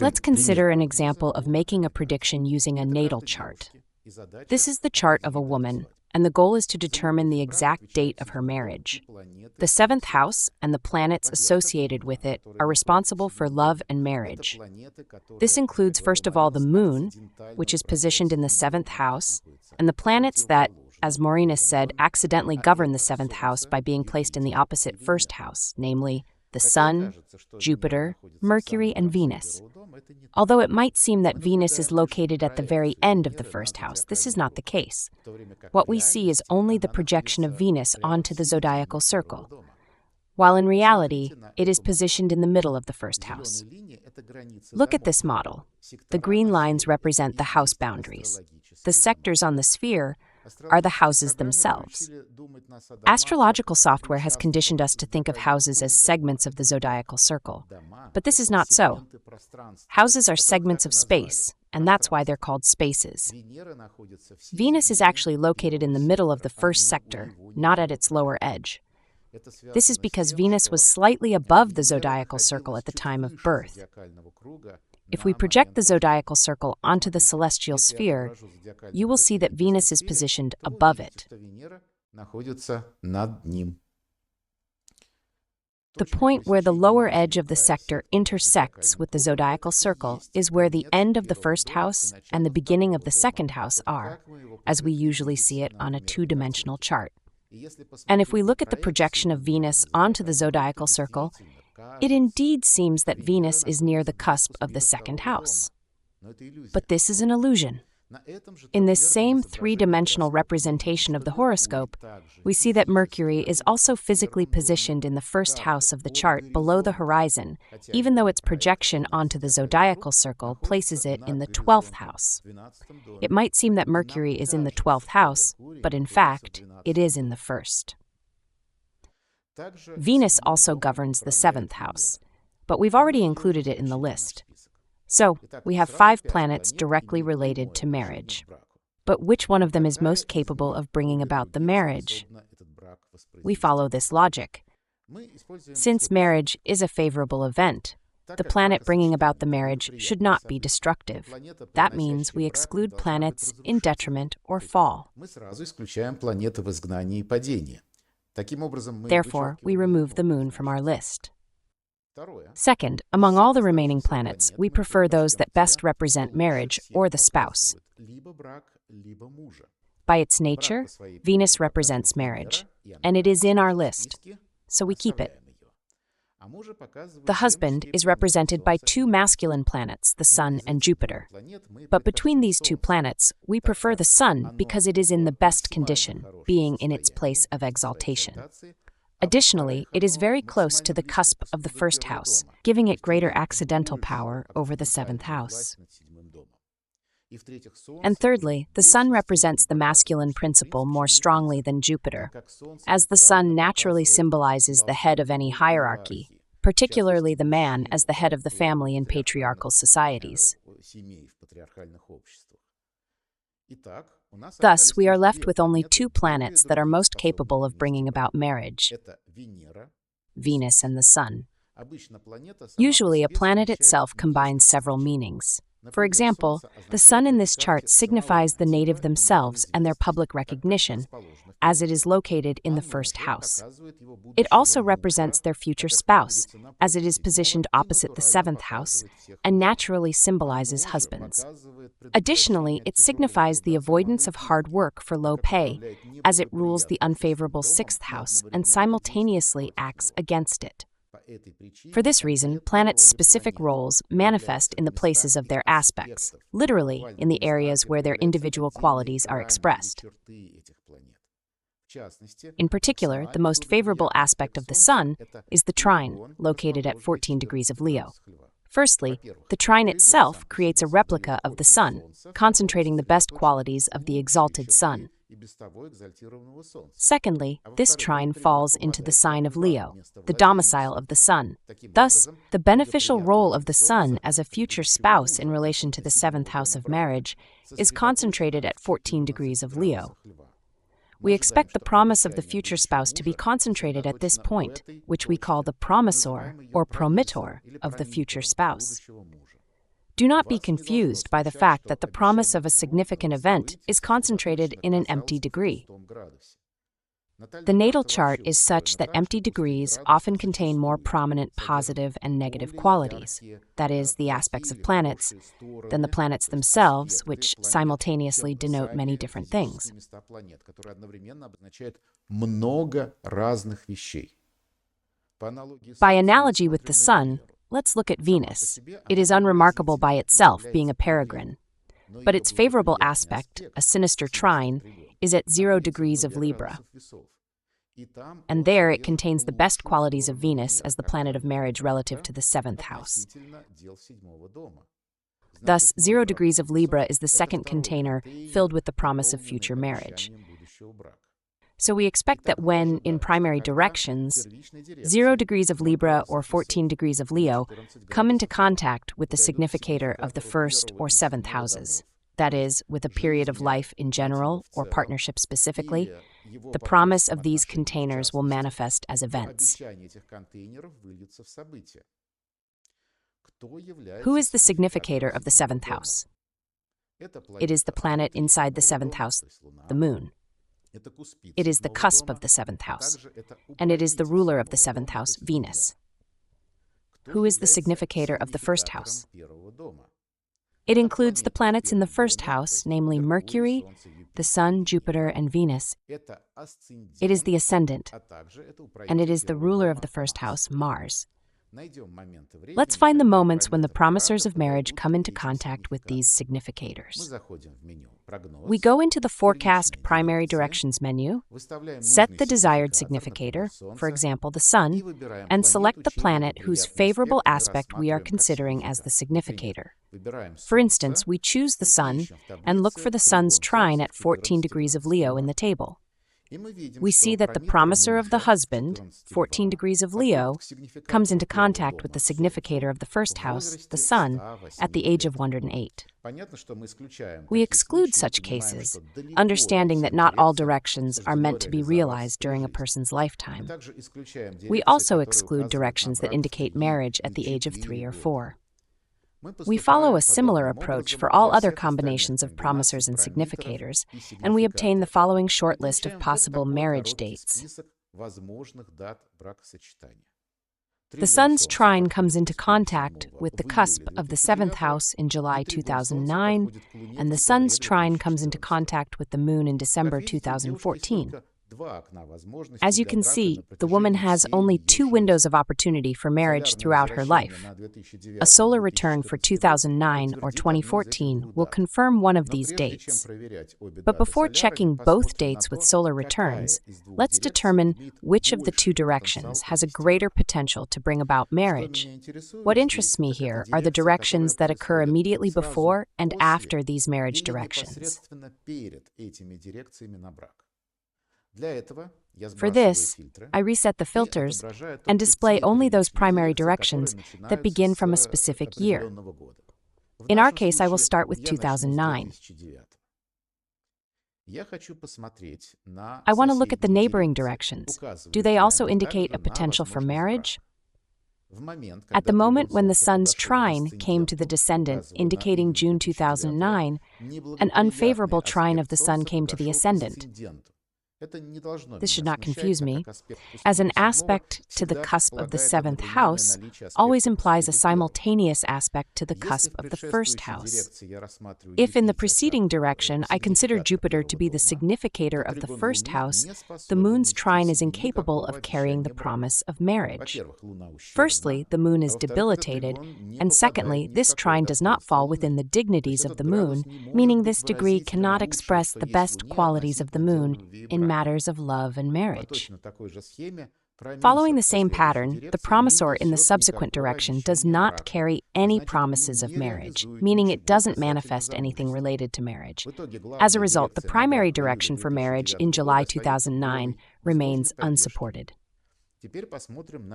Let's consider an example of making a prediction using a natal chart. This is the chart of a woman, and the goal is to determine the exact date of her marriage. The seventh house and the planets associated with it are responsible for love and marriage. This includes, first of all, the moon, which is positioned in the seventh house, and the planets that, as Morinus said, accidentally govern the seventh house by being placed in the opposite first house, namely the Sun, Jupiter, Mercury, and Venus. Although it might seem that Venus is located at the very end of the first house, this is not the case. What we see is only the projection of Venus onto the zodiacal circle, while in reality, it is positioned in the middle of the first house. Look at this model. The green lines represent the house boundaries. The sectors on the sphere are the houses themselves. Astrological software has conditioned us to think of houses as segments of the zodiacal circle, but this is not so. Houses are segments of space, and that's why they're called spaces. Venus is actually located in the middle of the first sector, not at its lower edge. This is because Venus was slightly above the zodiacal circle at the time of birth. If we project the zodiacal circle onto the celestial sphere, you will see that Venus is positioned above it. The point where the lower edge of the sector intersects with the zodiacal circle is where the end of the first house and the beginning of the second house are, as we usually see it on a two-dimensional chart. And if we look at the projection of Venus onto the zodiacal circle, it indeed seems that Venus is near the cusp of the second house. But this is an illusion. In this same three-dimensional representation of the horoscope, we see that Mercury is also physically positioned in the first house of the chart below the horizon, even though its projection onto the zodiacal circle places it in the 12th house. It might seem that Mercury is in the 12th house, but in fact, it is in the first. Venus also governs the 7th house, but we've already included it in the list. So, we have 5 planets directly related to marriage. But which one of them is most capable of bringing about the marriage? We follow this logic. Since marriage is a favorable event, the planet bringing about the marriage should not be destructive. That means we exclude planets in detriment or fall. Therefore, we remove the moon from our list. Second, among all the remaining planets, we prefer those that best represent marriage or the spouse. By its nature, Venus represents marriage, and it is in our list, so we keep it. The husband is represented by 2 masculine planets, the Sun and Jupiter. But between these 2 planets, we prefer the Sun because it is in the best condition, being in its place of exaltation. Additionally, it is very close to the cusp of the first house, giving it greater accidental power over the 7th house. And thirdly, the Sun represents the masculine principle more strongly than Jupiter, as the Sun naturally symbolizes the head of any hierarchy, particularly the man as the head of the family in patriarchal societies. Thus, we are left with only 2 planets that are most capable of bringing about marriage: Venus and the Sun. Usually, a planet itself combines several meanings. For example, the Sun in this chart signifies the native themselves and their public recognition, as it is located in the first house. It also represents their future spouse, as it is positioned opposite the 7th house, and naturally symbolizes husbands. Additionally, it signifies the avoidance of hard work for low pay, as it rules the unfavorable 6th house and simultaneously acts against it. For this reason, planets' specific roles manifest in the places of their aspects, literally in the areas where their individual qualities are expressed. In particular, the most favorable aspect of the Sun is the trine, located at 14 degrees of Leo. Firstly, the trine itself creates a replica of the Sun, concentrating the best qualities of the exalted Sun. Secondly, this trine falls into the sign of Leo, the domicile of the Sun. Thus, the beneficial role of the Sun as a future spouse in relation to the 7th house of marriage is concentrated at 14 degrees of Leo. We expect the promise of the future spouse to be concentrated at this point, which we call the promissor or promittor of the future spouse. Do not be confused by the fact that the promise of a significant event is concentrated in an empty degree. The natal chart is such that empty degrees often contain more prominent positive and negative qualities, that is, the aspects of planets, than the planets themselves, which simultaneously denote many different things. By analogy with the Sun, let's look at Venus. It is unremarkable by itself, being a peregrine. But its favorable aspect, a sinister trine, is at 0 degrees of Libra. And there it contains the best qualities of Venus as the planet of marriage relative to the 7th house. Thus, 0 degrees of Libra is the second container filled with the promise of future marriage. So we expect that when, in primary directions, 0 degrees of Libra or 14 degrees of Leo come into contact with the significator of the 1st or 7th houses, that is, with a period of life in general or partnership specifically, the promise of these containers will manifest as events. Who is the significator of the 7th house? It is the planet inside the 7th house, the Moon. It is the cusp of the 7th house, and it is the ruler of the 7th house, Venus. Who is the significator of the 1st house? It includes the planets in the 1st house, namely Mercury, the Sun, Jupiter, and Venus. It is the ascendant, and it is the ruler of the 1st house, Mars. Let's find the moments when the promisors of marriage come into contact with these significators. We go into the Forecast Primary Directions menu, set the desired significator, for example the Sun, and select the planet whose favorable aspect we are considering as the significator. For instance, we choose the Sun and look for the Sun's trine at 14 degrees of Leo in the table. We see that the promisor of the husband, 14 degrees of Leo, comes into contact with the significator of the 1st house, the Sun, at the age of 108. We exclude such cases, understanding that not all directions are meant to be realized during a person's lifetime. We also exclude directions that indicate marriage at the age of 3 or 4. We follow a similar approach for all other combinations of promisors and significators, and we obtain the following short list of possible marriage dates. The Sun's trine comes into contact with the cusp of the 7th house in July 2009, and the Sun's trine comes into contact with the Moon in December 2014. As you can see, the woman has only 2 windows of opportunity for marriage throughout her life. A solar return for 2009 or 2014 will confirm one of these dates. But before checking both dates with solar returns, let's determine which of the 2 directions has a greater potential to bring about marriage. What interests me here are the directions that occur immediately before and after these marriage directions. For this, I reset the filters and display only those primary directions that begin from a specific year. In our case, I will start with 2009. I want to look at the neighboring directions. Do they also indicate a potential for marriage? At the moment when the Sun's trine came to the descendant, indicating June 2009, an unfavorable trine of the Sun came to the ascendant. This should not confuse me, as an aspect to the cusp of the 7th house always implies a simultaneous aspect to the cusp of the 1st house. If in the preceding direction I consider Jupiter to be the significator of the 1st house, the Moon's trine is incapable of carrying the promise of marriage. Firstly, the Moon is debilitated, and secondly, this trine does not fall within the dignities of the Moon, meaning this degree cannot express the best qualities of the Moon in matters of love and marriage. Following the same pattern, the promisor in the subsequent direction does not carry any promises of marriage, meaning it doesn't manifest anything related to marriage. As a result, the primary direction for marriage in July 2009 remains unsupported.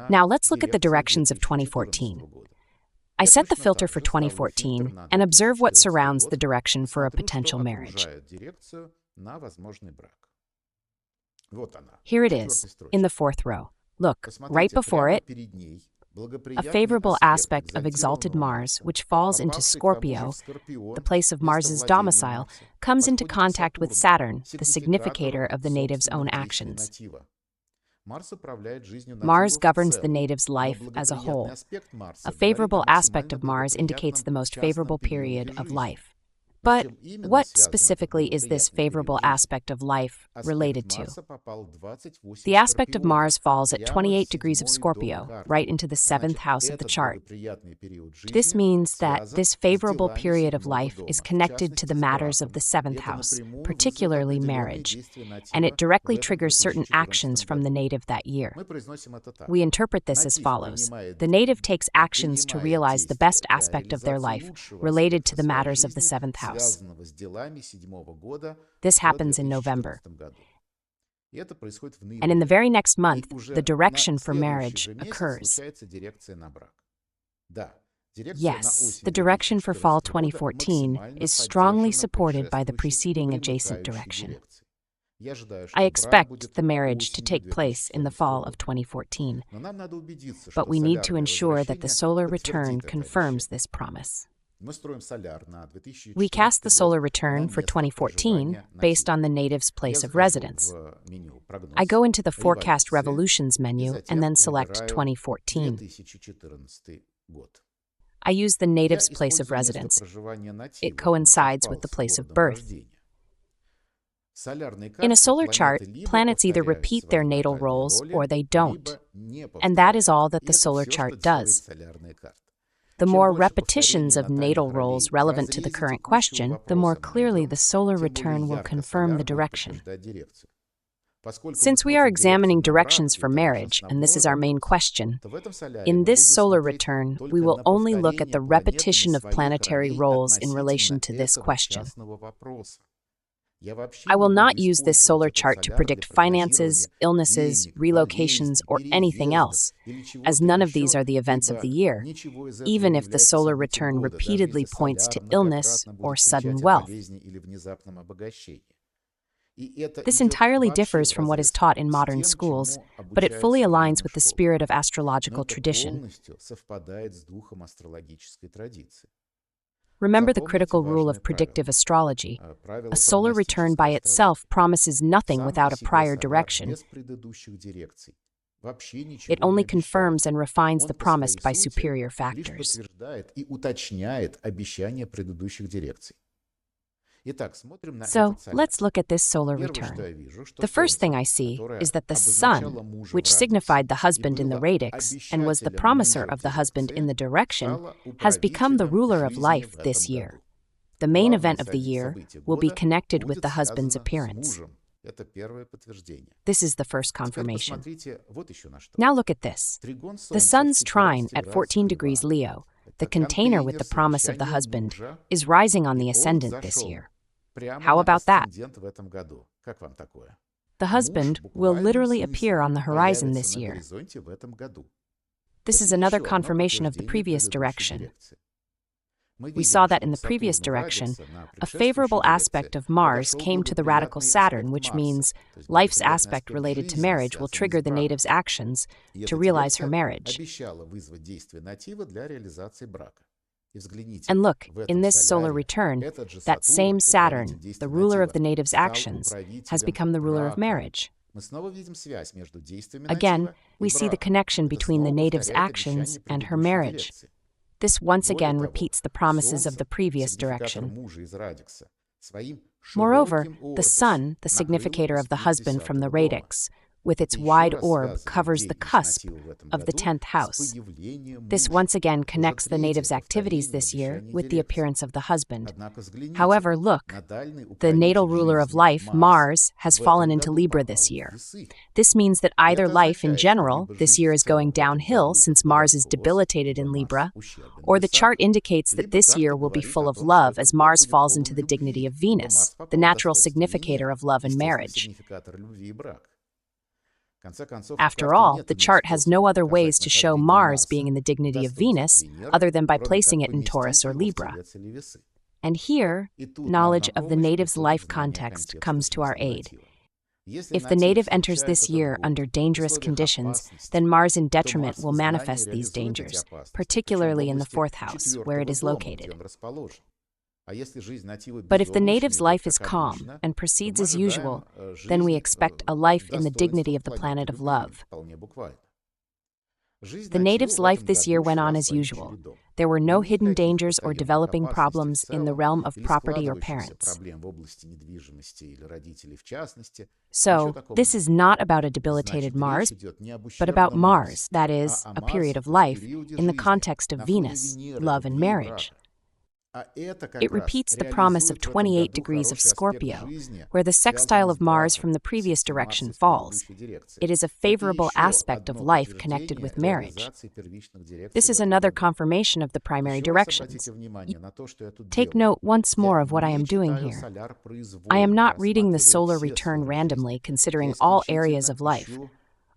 Now let's look at the directions of 2014. I set the filter for 2014 and observe what surrounds the direction for a potential marriage. Here it is, in the fourth row. Look, right before it, a favorable aspect of exalted Mars, which falls into Scorpio, the place of Mars's domicile, comes into contact with Saturn, the significator of the native's own actions. Mars governs the native's life as a whole. A favorable aspect of Mars indicates the most favorable period of life. But what specifically is this favorable aspect of life related to? The aspect of Mars falls at 28 degrees of Scorpio, right into the 7th house of the chart. This means that this favorable period of life is connected to the matters of the 7th house, particularly marriage, and it directly triggers certain actions from the native that year. We interpret this as follows. The native takes actions to realize the best aspect of their life related to the matters of the 7th house. This happens in November. And in the very next month, the direction for marriage occurs. Yes, the direction for fall 2014 is strongly supported by the preceding adjacent direction. I expect the marriage to take place in the fall of 2014, but we need to ensure that the solar return confirms this promise. We cast the solar return for 2014 based on the native's place of residence. I go into the Forecast Revolutions menu and then select 2014. I use the native's place of residence. It coincides with the place of birth. In a solar chart, planets either repeat their natal roles or they don't. And that is all that the solar chart does. The more repetitions of natal roles relevant to the current question, the more clearly the solar return will confirm the direction. Since we are examining directions for marriage, and this is our main question, in this solar return, we will only look at the repetition of planetary roles in relation to this question. I will not use this solar chart to predict finances, illnesses, relocations, or anything else, as none of these are the events of the year, even if the solar return repeatedly points to illness or sudden wealth. This entirely differs from what is taught in modern schools, but it fully aligns with the spirit of astrological tradition. Remember the critical rule of predictive astrology. A solar return by itself promises nothing without a prior direction. It only confirms and refines the promised by superior factors. So, let's look at this solar return. The first thing I see is that the sun, which signified the husband in the radix and was the promiser of the husband in the direction, has become the ruler of life this year. The main event of the year will be connected with the husband's appearance. This is the first confirmation. Now look at this. The sun's trine at 14 degrees Leo, the container with the promise of the husband, is rising on the ascendant this year. How about that? The husband will literally appear on the horizon this year. This is another confirmation of the previous direction. We saw that in the previous direction, a favorable aspect of Mars came to the radical Saturn, which means life's aspect related to marriage will trigger the native's actions to realize her marriage. And look, in this solar return, that same Saturn, the ruler of the native's actions, has become the ruler of marriage. Again, we see the connection between the native's actions and her marriage. This once again repeats the promises of the previous direction. Moreover, the sun, the significator of the husband from the radix, with its wide orb covers the cusp of the 10th house. This once again connects the native's activities this year with the appearance of the husband. However, look, the natal ruler of life, Mars, has fallen into Libra this year. This means that either life in general this year is going downhill since Mars is debilitated in Libra, or the chart indicates that this year will be full of love as Mars falls into the dignity of Venus, the natural significator of love and marriage. After all, the chart has no other ways to show Mars being in the dignity of Venus other than by placing it in Taurus or Libra. And here, knowledge of the native's life context comes to our aid. If the native enters this year under dangerous conditions, then Mars in detriment will manifest these dangers, particularly in the fourth house, where it is located. But if the native's life is calm and proceeds as usual, then we expect a life in the dignity of the planet of love. The native's life this year went on as usual. There were no hidden dangers or developing problems in the realm of property or parents. So, this is not about a debilitated Mars, but about Mars, that is, a period of life, in the context of Venus, love and marriage. It repeats the promise of 28 degrees of Scorpio, where the sextile of Mars from the previous direction falls. It is a favorable aspect of life connected with marriage. This is another confirmation of the primary directions. Take note once more of what I am doing here. I am not reading the solar return randomly, considering all areas of life.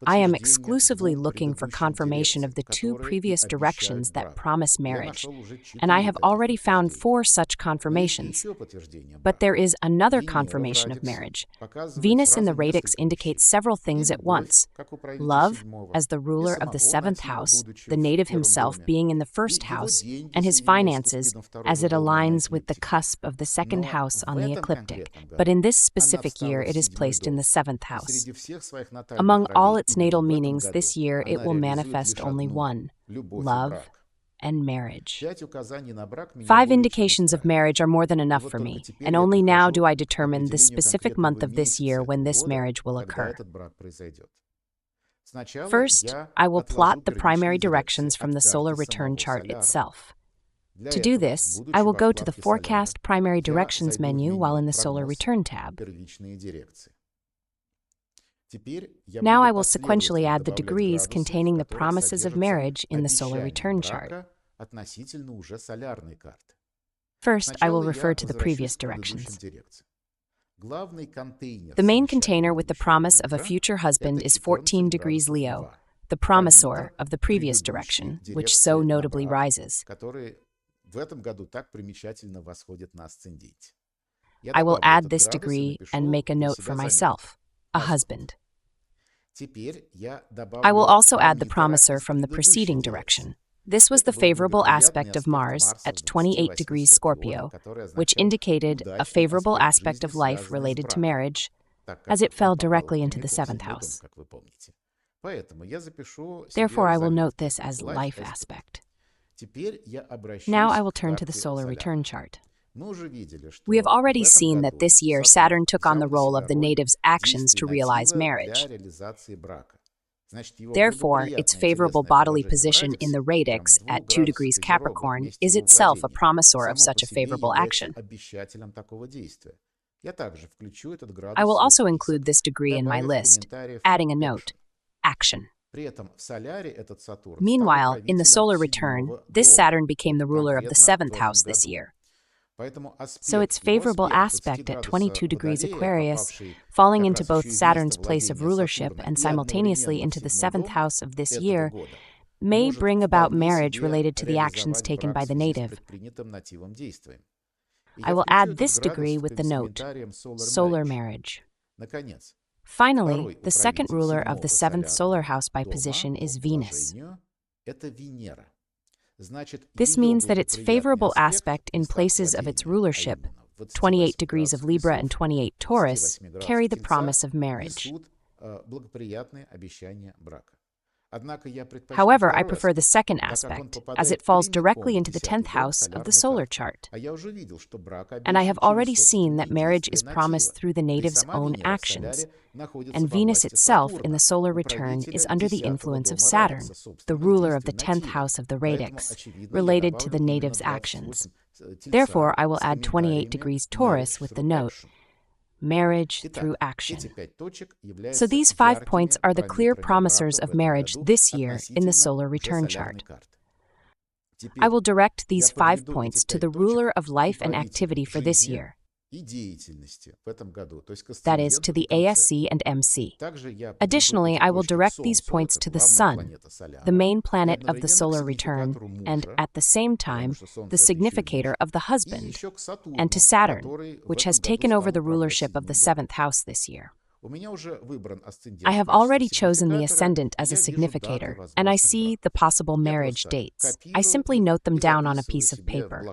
I am exclusively looking for confirmation of the two previous directions that promise marriage, and I have already found 4 such confirmations. But there is another confirmation of marriage. Venus in the radix indicates several things at once. Love, as the ruler of the 7th house, the native himself being in the 1st house, and his finances, as it aligns with the cusp of the 2nd house on the ecliptic. But in this specific year, it is placed in the 7th house. Among all its natal meanings this year, it will manifest only one: love and marriage. 5 indications of marriage are more than enough for me, and only now do I determine the specific month of this year when this marriage will occur. First, I will plot the primary directions from the solar return chart itself. To do this, I will go to the Forecast Primary Directions menu while in the Solar Return tab. Now I will sequentially add the degrees containing the promises of marriage in the solar return chart. First, I will refer to the previous directions. The main container with the promise of a future husband is 14 degrees Leo, the promisor of the previous direction, which so notably rises. I will add this degree and make a note for myself: a husband. I will also add the promisor from the preceding direction. This was the favorable aspect of Mars at 28 degrees Scorpio, which indicated a favorable aspect of life related to marriage, as it fell directly into the 7th house. Therefore, I will note this as life aspect. Now I will turn to the solar return chart. We have already seen that this year Saturn took on the role of the native's actions to realize marriage. Therefore, its favorable bodily position in the radix at 2 degrees Capricorn is itself a promisor of such a favorable action. I will also include this degree in my list, adding a note: action. Meanwhile, in the solar return, this Saturn became the ruler of the 7th house this year. So its favorable aspect at 22 degrees Aquarius, falling into both Saturn's place of rulership and simultaneously into the 7th house of this year, may bring about marriage related to the actions taken by the native. I will add this degree with the note: solar marriage. Finally, the second ruler of the 7th solar house by position is Venus. This means that its favorable aspect in places of its rulership, 28 degrees of Libra and 28 Taurus, carry the promise of marriage. However, I prefer the second aspect, as it falls directly into the 10th house of the solar chart. And I have already seen that marriage is promised through the native's own actions, and Venus itself in the solar return is under the influence of Saturn, the ruler of the 10th house of the radix, related to the native's actions. Therefore, I will add 28 degrees Taurus with the note: marriage through action. So these 5 points are the clear promisers of marriage this year in the solar return chart. I will direct these 5 points to the ruler of life and activity for this year, that is, to the ASC and MC. Additionally, I will direct these points to the Sun, the main planet of the solar return, and, at the same time, the significator of the husband, and to Saturn, which has taken over the rulership of the 7th house this year. I have already chosen the ascendant as a significator, and I see the possible marriage dates. I simply note them down on a piece of paper.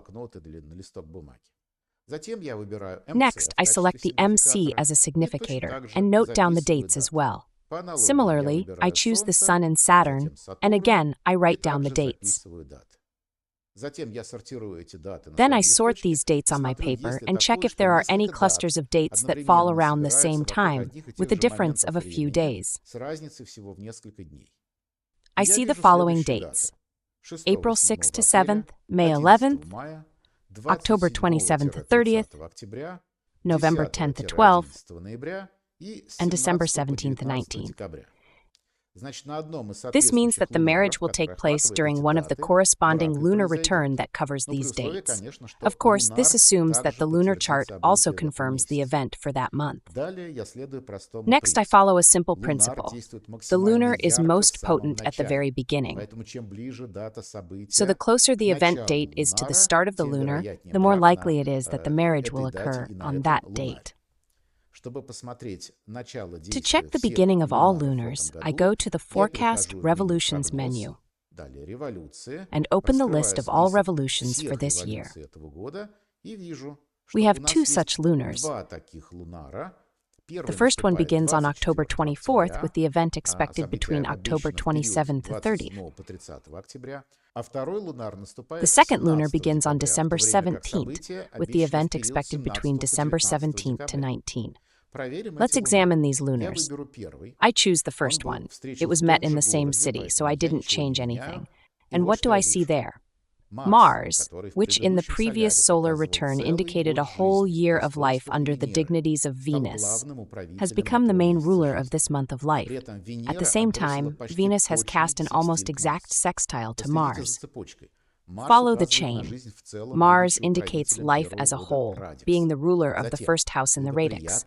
Next, I select the MC as a significator and note down the dates as well. Similarly, I choose the Sun and Saturn, and again, I write down the dates. Then I sort these dates on my paper and check if there are any clusters of dates that fall around the same time, with a difference of a few days. I see the following dates: April 6th to 7th, May 11th, October 27th to 30th, November 10th to 12th, and December 17th to 19th. This means that the marriage will take place during one of the corresponding lunar return that covers these dates. Of course, this assumes that the lunar chart also confirms the event for that month. Next, I follow a simple principle. The lunar is most potent at the very beginning. So the closer the event date is to the start of the lunar, the more likely it is that the marriage will occur on that date. To check the beginning of all lunars, I go to the Forecast Revolutions menu and open the list of all revolutions for this year. We have two such lunars. The first one begins on October 24th with the event expected between October 27th to 30th. The second lunar begins on December 17th with the event expected between December 17th to 19th. Let's examine these lunars. I choose the first one. It was met in the same city, so I didn't change anything. And what do I see there? Mars, which in the previous solar return indicated a whole year of life under the dignities of Venus, has become the main ruler of this month of life. At the same time, Venus has cast an almost exact sextile to Mars. Follow the chain. Mars indicates life as a whole, being the ruler of the first house in the radix.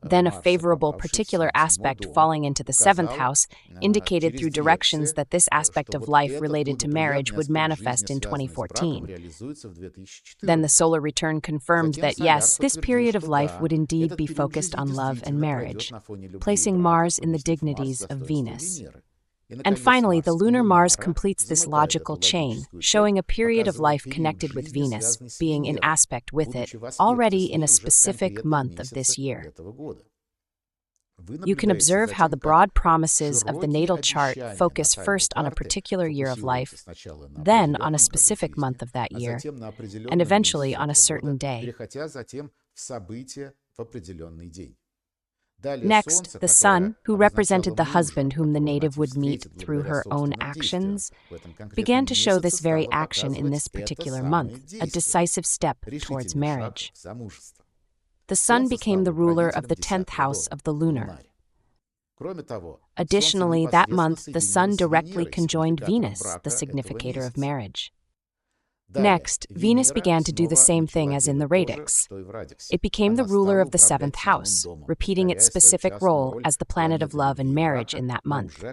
Then a favorable particular aspect falling into the seventh house indicated through directions that this aspect of life related to marriage would manifest in 2014. Then the solar return confirmed that yes, this period of life would indeed be focused on love and marriage, placing Mars in the dignities of Venus. And finally, the lunar Mars completes this logical chain, showing a period of life connected with Venus, being in aspect with it, already in a specific month of this year. You can observe how the broad promises of the natal chart focus first on a particular year of life, then on a specific month of that year, and eventually on a certain day. Next, the Sun, who represented the husband whom the native would meet through her own actions, began to show this very action in this particular month, a decisive step towards marriage. The Sun became the ruler of the 10th house of the lunar. Additionally, that month, the Sun directly conjoined Venus, the significator of marriage. Next, Venus began to do the same thing as in the radix. It became the ruler of the 7th house, repeating its specific role as the planet of love and marriage in that month.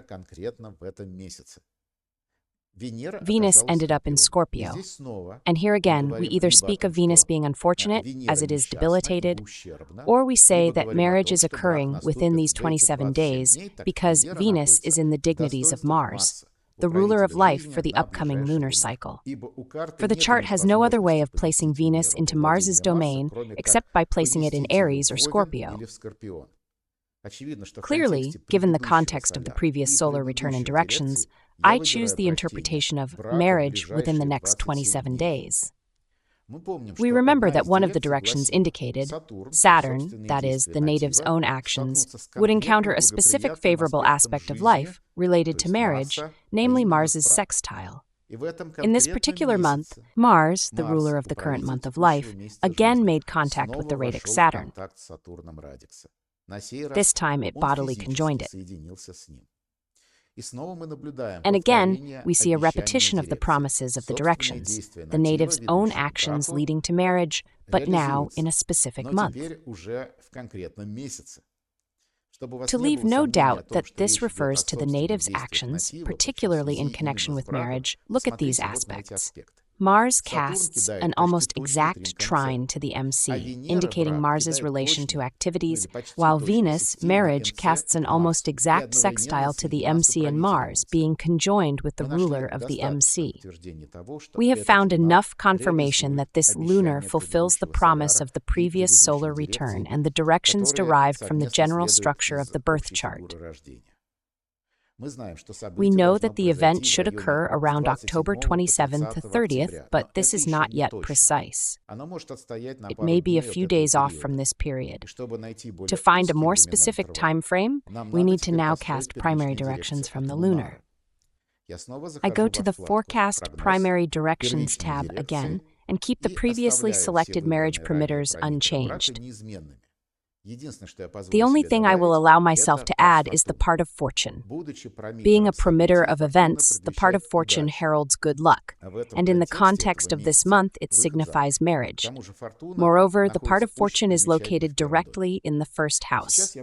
Venus ended up in Scorpio. And here again, we either speak of Venus being unfortunate, as it is debilitated, or we say that marriage is occurring within these 27 days because Venus is in the dignities of Mars, the ruler of life for the upcoming lunar cycle. For the chart has no other way of placing Venus into Mars's domain except by placing it in Aries or Scorpio. Clearly, given the context of the previous solar return and directions, I choose the interpretation of marriage within the next 27 days. We remember that one of the directions indicated, Saturn, that is, the native's own actions, would encounter a specific favorable aspect of life related to marriage, namely Mars's sextile. In this particular month, Mars, the ruler of the current month of life, again made contact with the radix Saturn. This time it bodily conjoined it. And again, we see a repetition of the promises of the directions, the native's own actions leading to marriage, but now in a specific month. To leave no doubt that this refers to the native's actions, particularly in connection with marriage, look at these aspects. Mars casts an almost exact trine to the MC, indicating Mars's relation to activities, while Venus, marriage, casts an almost exact sextile to the MC and Mars, being conjoined with the ruler of the MC. We have found enough confirmation that this lunar fulfills the promise of the previous solar return and the directions derived from the general structure of the birth chart. We know that the event should occur around October 27th to 30th, but this is not yet precise. It may be a few days off from this period. To find a more specific time frame, we need to now cast primary directions from the lunar. I go to the Forecast Primary Directions tab again and keep the previously selected marriage parameters unchanged. The only thing I will allow myself to add is the part of fortune. Being a premitter of events, the part of fortune heralds good luck, and in the context of this month it signifies marriage. Moreover, the part of fortune is located directly in the first house.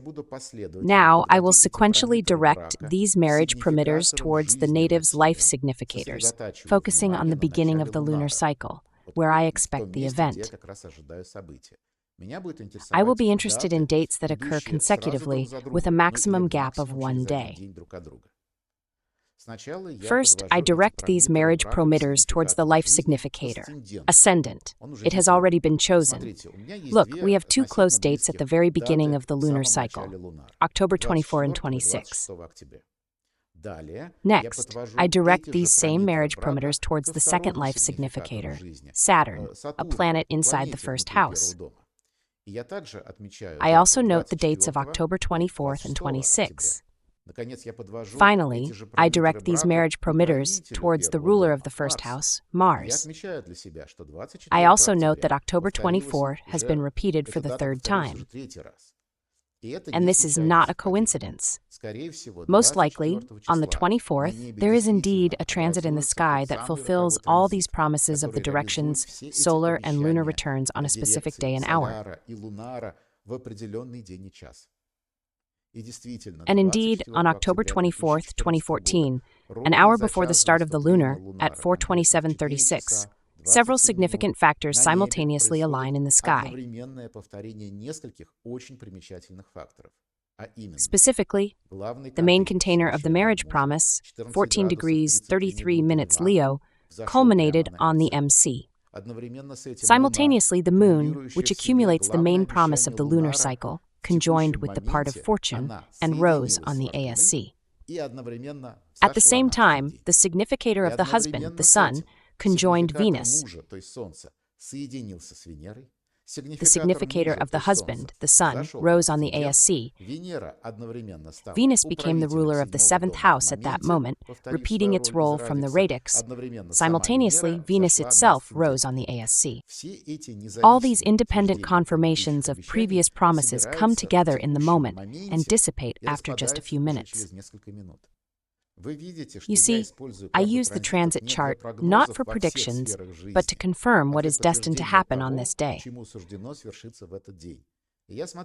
Now, I will sequentially direct these marriage premitters towards the native's life significators, focusing on the beginning of the lunar cycle, where I expect the event. I will be interested in dates that occur consecutively with a maximum gap of 1 day. First, I direct these marriage promitters towards the life significator, ascendant. It has already been chosen. Look, we have 2 close dates at the very beginning of the lunar cycle, October 24 and 26. Next, I direct these same marriage promitters towards the second life significator, Saturn, a planet inside the first house. I also note the dates of October 24th and 26. Finally, I direct these marriage promitters towards the ruler of the first house, Mars. I also note that October 24 has been repeated for the 3rd time. And this is not a coincidence. Most likely, on the 24th, there is indeed a transit in the sky that fulfills all these promises of the directions, solar and lunar returns on a specific day and hour. And indeed, on October 24th, 2014, an hour before the start of the lunar, at 4:27:36, several significant factors simultaneously align in the sky. Specifically, the main container of the marriage promise, 14 degrees 33 minutes Leo, culminated on the MC. Simultaneously, the moon, which accumulates the main promise of the lunar cycle, conjoined with the part of fortune and rose on the ASC. At the same time, the significator of the husband, the sun, conjoined Venus. The significator of the husband, the sun, rose on the ASC. Venus became the ruler of the 7th house at that moment, repeating its role from the radix. Simultaneously, Venus itself rose on the ASC. All these independent confirmations of previous promises come together in the moment and dissipate after just a few minutes. You see, I use the transit chart not for predictions, but to confirm what is destined to happen on this day.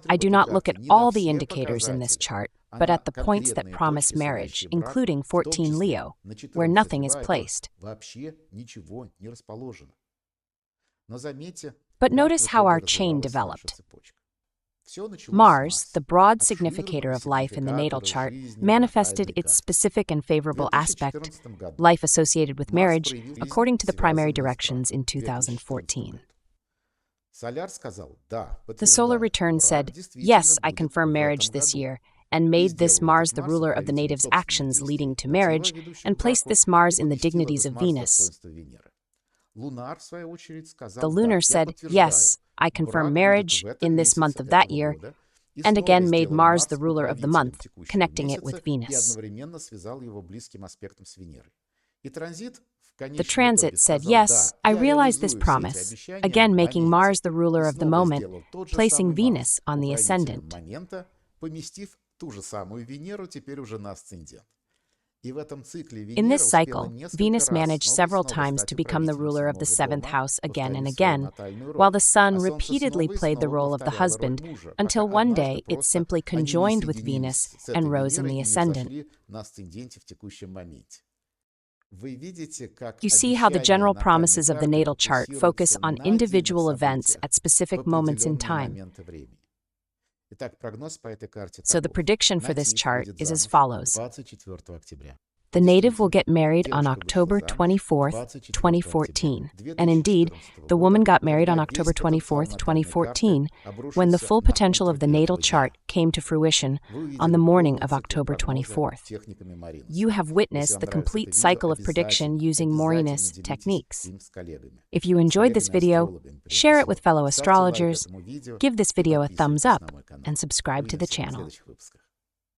I do not look at all the indicators in this chart, but at the points that promise marriage, including 14 Leo, where nothing is placed. But notice how our chain developed. Mars, the broad significator of life in the natal chart, manifested its specific and favorable aspect, life associated with marriage, according to the primary directions in 2014. The solar return said, "Yes, I confirm marriage this year," and made this Mars the ruler of the native's actions leading to marriage, and placed this Mars in the dignities of Venus. The lunar said, "Yes, I confirm marriage in this month of that year," and again made Mars the ruler of the month, connecting it with Venus. The transit said, "Yes, I realize this promise," again making Mars the ruler of the moment, placing Venus on the ascendant. In this cycle, Venus managed several times to become the ruler of the 7th house again and again, while the Sun repeatedly played the role of the husband, until one day it simply conjoined with Venus and rose in the ascendant. You see how the general promises of the natal chart focus on individual events at specific moments in time. So the prediction for this chart is as follows. The native will get married on October 24th, 2014. And indeed, the woman got married on October 24th, 2014, when the full potential of the natal chart came to fruition on the morning of October 24th. You have witnessed the complete cycle of prediction using Morinus techniques. If you enjoyed this video, share it with fellow astrologers, give this video a thumbs up, and subscribe to the channel.